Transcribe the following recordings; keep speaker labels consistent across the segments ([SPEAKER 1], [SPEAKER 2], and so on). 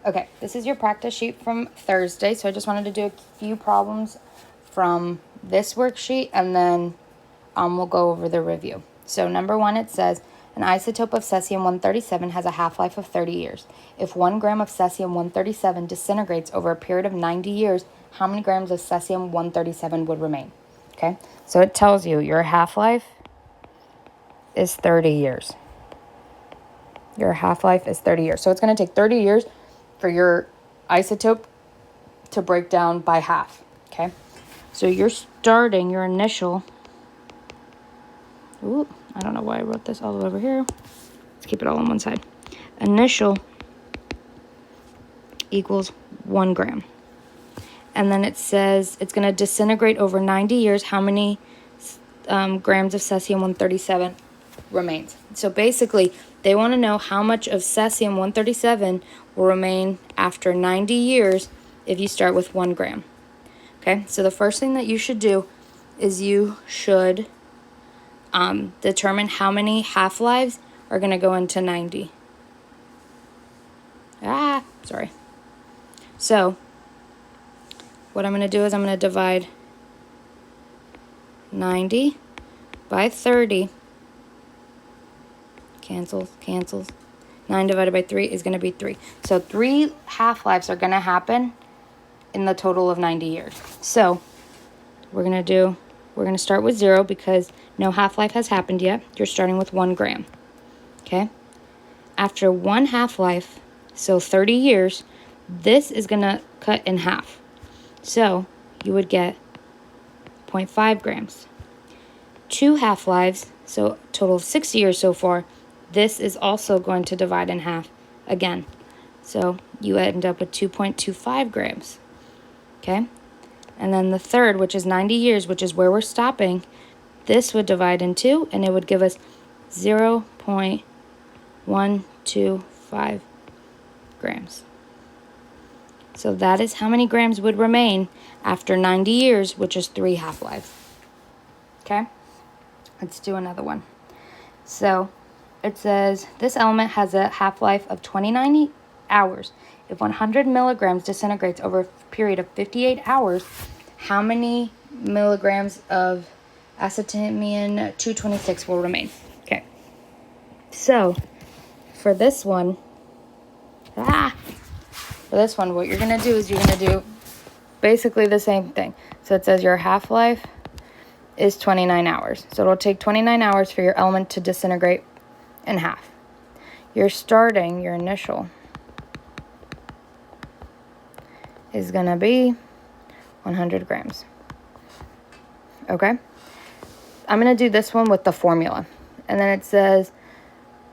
[SPEAKER 1] Okay, this is your practice sheet from Thursday. So I just wanted to do a few problems from this worksheet, and then we'll go over the review. So number 1, it says an isotope of cesium-137 has a half-life of 30 years. If 1 gram of cesium-137 disintegrates over a period of 90 years, how many grams of cesium-137 would remain? Okay, so it tells you your half-life is 30 years. Your half-life is 30 years. So it's going to take 30 years for your isotope to break down by half, okay? So you're starting your initial, I don't know why I wrote this all over here. Let's keep it all on one side. Initial equals 1 gram. And then it says it's going to disintegrate over 90 years. How many grams of cesium-137 remains? So basically, they want to know how much of cesium-137 will remain after 90 years if you start with 1 gram. Okay, so the first thing that you should do is you should determine how many half-lives are going to go into 90. Sorry. So what I'm going to do is I'm going to divide 90 by 30. Cancels. 9 divided by 3 is going to be 3. So 3 half-lives are going to happen in the total of 90 years. So we're going to start with 0 because no half-life has happened yet. You're starting with 1 gram. Okay? After 1 half-life, so 30 years, this is going to cut in half. So you would get 0.5 grams. 2 half-lives, so a total of 60 years so far, this is also going to divide in half again. So you end up with 2.25 grams. Okay? And then the third, which is 90 years, which is where we're stopping, this would divide in 2, and it would give us 0.125 grams. So that is how many grams would remain after 90 years, which is 3 half-lives. Okay? Let's do another one. So it says this element has a half-life of 29 hours. If 100 milligrams disintegrates over a period of 58 hours, how many milligrams of acetylene-226 will remain? Okay. So for this one, what you're going to do is you're going to do basically the same thing. So it says your half-life is 29 hours. So it'll take 29 hours for your element to disintegrate in half. Your initial is going to be 100 grams. Okay? I'm going to do this one with the formula. And then it says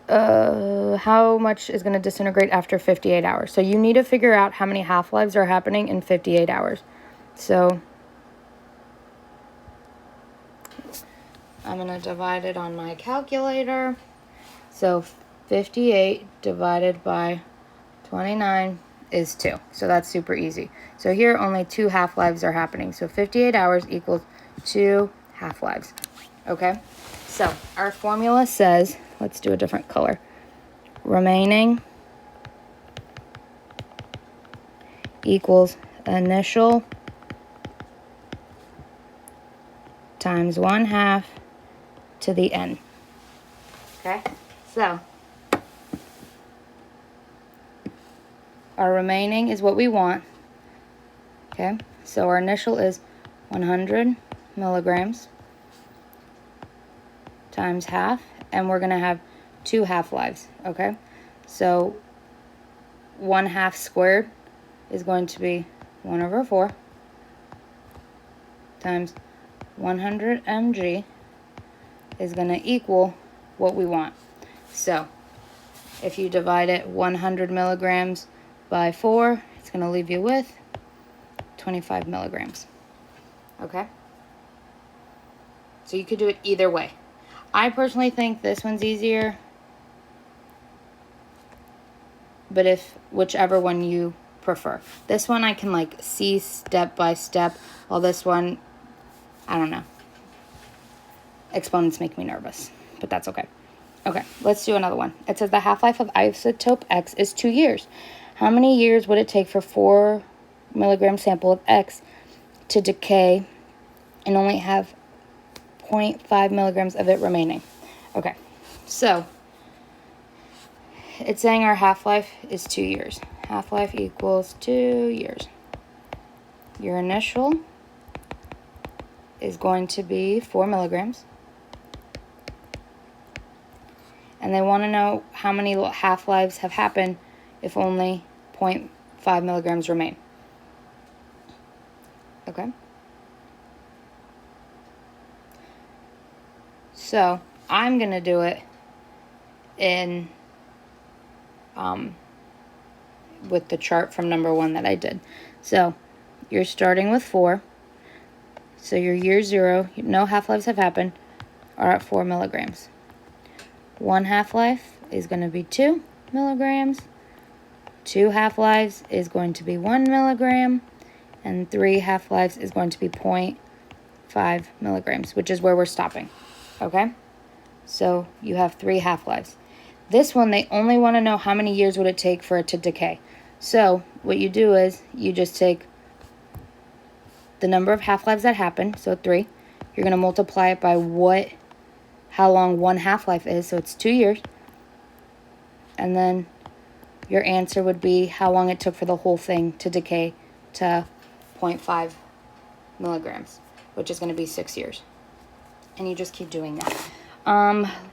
[SPEAKER 1] how much is going to disintegrate after 58 hours. So you need to figure out how many half-lives are happening in 58 hours. So I'm going to divide it on my calculator. So 58 divided by 29 is 2. So that's super easy. So here only 2 half-lives are happening. So 58 hours equals 2 half-lives. Okay? So our formula says, let's do a different color. Remaining equals initial times 1/2 to the n. Okay? So our remaining is what we want. Okay? So our initial is 100 milligrams times half, and we're going to have 2 half-lives. Okay? So 1/2 squared is going to be 1/4 times 100 mg is going to equal what we want. So if you divide it 100 milligrams by 4, it's going to leave you with 25 milligrams. Okay? So you could do it either way. I personally think this one's easier, but whichever one you prefer. This one I can see step by step, while this one, I don't know. Exponents make me nervous, but that's okay. Okay, let's do another one. It says the half-life of isotope X is 2 years. How many years would it take for 4 milligram sample of X to decay and only have 0.5 milligrams of it remaining? Okay, so it's saying our half-life is 2 years. Half-life equals 2 years. Your initial is going to be 4 milligrams. And they want to know how many half-lives have happened if only 0.5 milligrams remain. Okay? So, I'm going to do it in with the chart from number 1 that I did. So, you're starting with 4. So, your year 0, no half-lives have happened, are at 4 milligrams. 1 half-life is going to be 2 milligrams. 2 half-lives is going to be 1 milligram. And 3 half-lives is going to be 0.5 milligrams, which is where we're stopping. Okay? So you have 3 half-lives. This one, they only want to know how many years would it take for it to decay. So what you do is you just take the number of half-lives that happen, so 3. You're going to multiply it by how long 1 half-life is, so it's 2 years. And then your answer would be how long it took for the whole thing to decay to 0.5 milligrams, which is going to be 6 years. And you just keep doing that.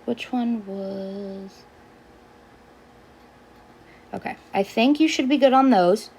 [SPEAKER 1] Which one was... Okay, I think you should be good on those.